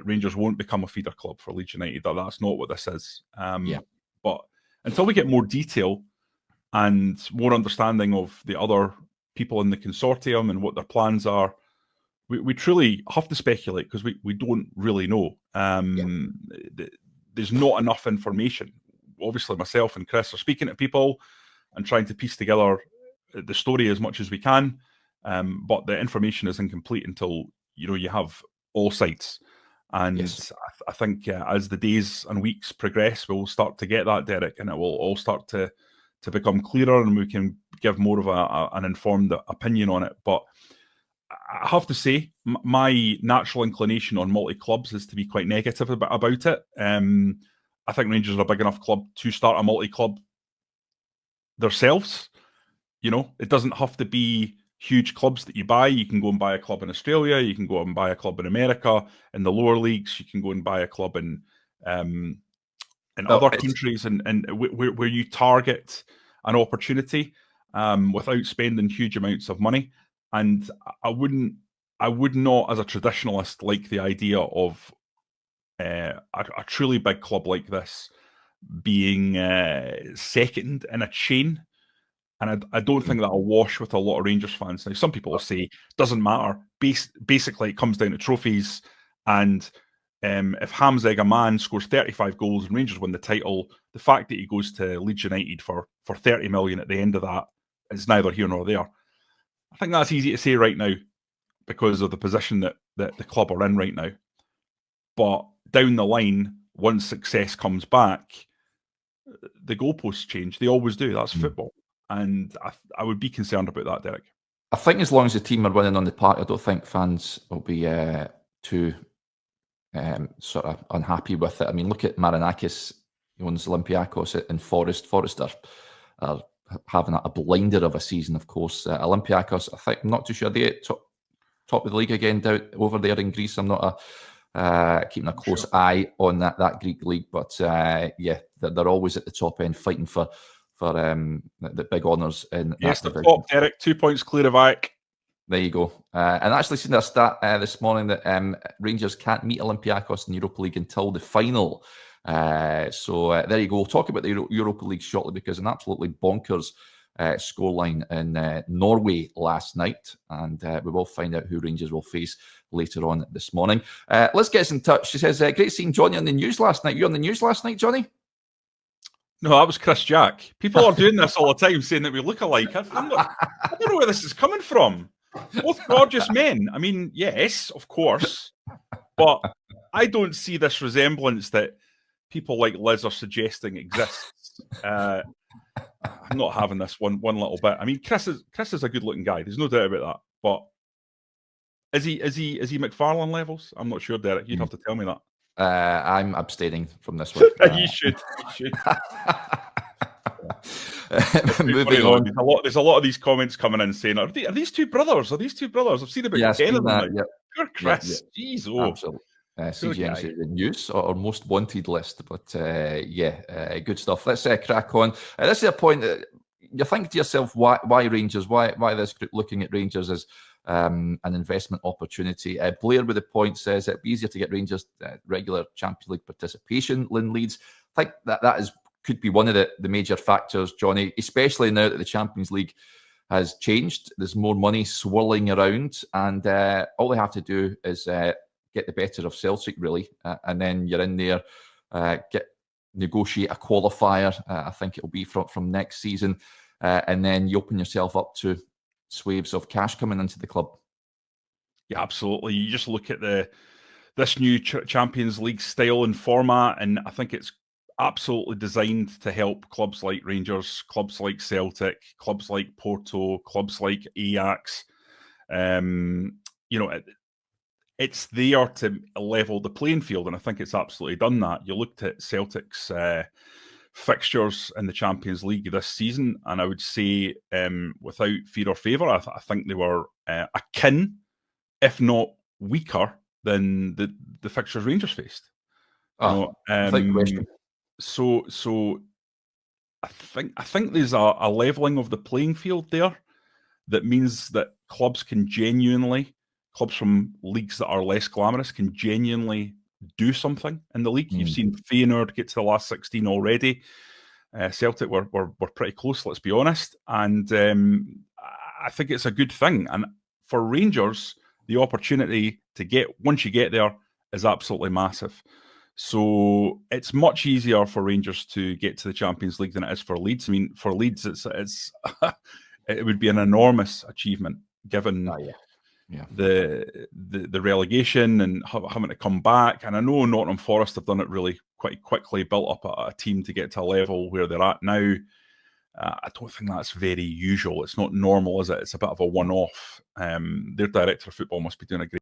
that Rangers won't become a feeder club for Leeds United. That's not what this is. But until we get more detail and more understanding of the other people in the consortium and what their plans are, we truly have to speculate, because we don't really know. There's not enough information. Obviously, myself and Chris are speaking to people and trying to piece together the story as much as we can, but the information is incomplete until you have all sides. And I think as the days and weeks progress, we'll start to get that, Derek, and it will all start to become clearer, and we can give more of an informed opinion on it. But I have to say, my natural inclination on multi-clubs is to be quite negative about it. I think Rangers are a big enough club to start a multi-club themselves. It doesn't have to be huge clubs that you buy. You can go and buy a club in Australia. You can go and buy a club in America, in the lower leagues. You can go and buy a club in other countries, and where you target an opportunity without spending huge amounts of money. And I would not, as a traditionalist, like the idea of a truly big club like this being second in a chain. And I don't think that'll wash with a lot of Rangers fans. Now, some people will say, doesn't matter. Basically, it comes down to trophies. And if Hamzeg Aman scores 35 goals and Rangers win the title, the fact that he goes to Leeds United for 30 million at the end of that is neither here nor there. I think that's easy to say right now because of the position that the club are in right now. But down the line, once success comes back, the goalposts change. They always do. That's football. And I would be concerned about that, Derek. I think as long as the team are winning on the park, I don't think fans will be too sort of unhappy with it. I mean, look at Marinakis. He owns Olympiacos and Forest. Forest are having a blinder of a season, of course. Olympiacos, I'm not too sure they top of the league again down over there in Greece. I'm not keeping a close eye on that Greek league, but they're always at the top end fighting for the big honours in yes, that the division. top, Derek, 2 points clear of AEK. There you go. And actually seen a stat this morning that Rangers can't meet Olympiacos in the Europa League until the final. So there you go. We'll talk about the Europa League shortly, because an absolutely bonkers scoreline in Norway last night, and we will find out who Rangers will face later on this morning. Let's get us in touch. She says, great seeing Johnny on the news last night. You on the news last night, Johnny? No, that was Chris Jack. People are doing this all the time, saying that we look alike. I don't know where this is coming from. Both gorgeous men. I mean, yes, of course. But I don't see this resemblance that people like Liz are suggesting exists. I'm not having this one little bit. I mean, Chris is a good-looking guy. There's no doubt about that. But is he McFarlane levels? I'm not sure, Derek. You'd have to tell me that. I'm abstaining from this one. You should. Moving on. There's a lot of these comments coming in saying, "Are these two brothers? Are these two brothers?" I've seen about 10 of them. Poor Chris. Jeez, absolutely. CGM says the news or most wanted list, but good stuff. Let's crack on. This is a point that you think to yourself, why Rangers? Why this group looking at Rangers as an investment opportunity? Blair with the point says it'd be easier to get Rangers regular Champions League participation. Lynn Leeds. I think that could be one of the major factors, Johnny, especially now that the Champions League has changed. There's more money swirling around, and all they have to do is get the better of Celtic, really, and then you're in there, negotiate a qualifier. I think it'll be from next season, and then you open yourself up to swaves of cash coming into the club. Yeah, absolutely. You just look at this new Champions League style and format, and I think it's absolutely designed to help clubs like Rangers, clubs like Celtic, clubs like Porto, clubs like Ajax. It's there to level the playing field, and I think it's absolutely done that. You looked at Celtic's fixtures in the Champions League this season, and I would say, without fear or favour, I think they were akin, if not weaker, than the fixtures Rangers faced. So I think there's a levelling of the playing field there that means that clubs from leagues that are less glamorous can genuinely do something in the league. You've seen Feyenoord get to the last 16 already. Celtic were pretty close, let's be honest. And I think it's a good thing. And for Rangers, the opportunity to get, once you get there, is absolutely massive. So it's much easier for Rangers to get to the Champions League than it is for Leeds. I mean, for Leeds, it's it would be an enormous achievement given the relegation and having to come back. And I know Nottingham Forest have done it really quite quickly, built up a team to get to a level where they're at now. I don't think that's very usual. It's not normal, is it? It's a bit of a one-off. Their director of football must be doing a great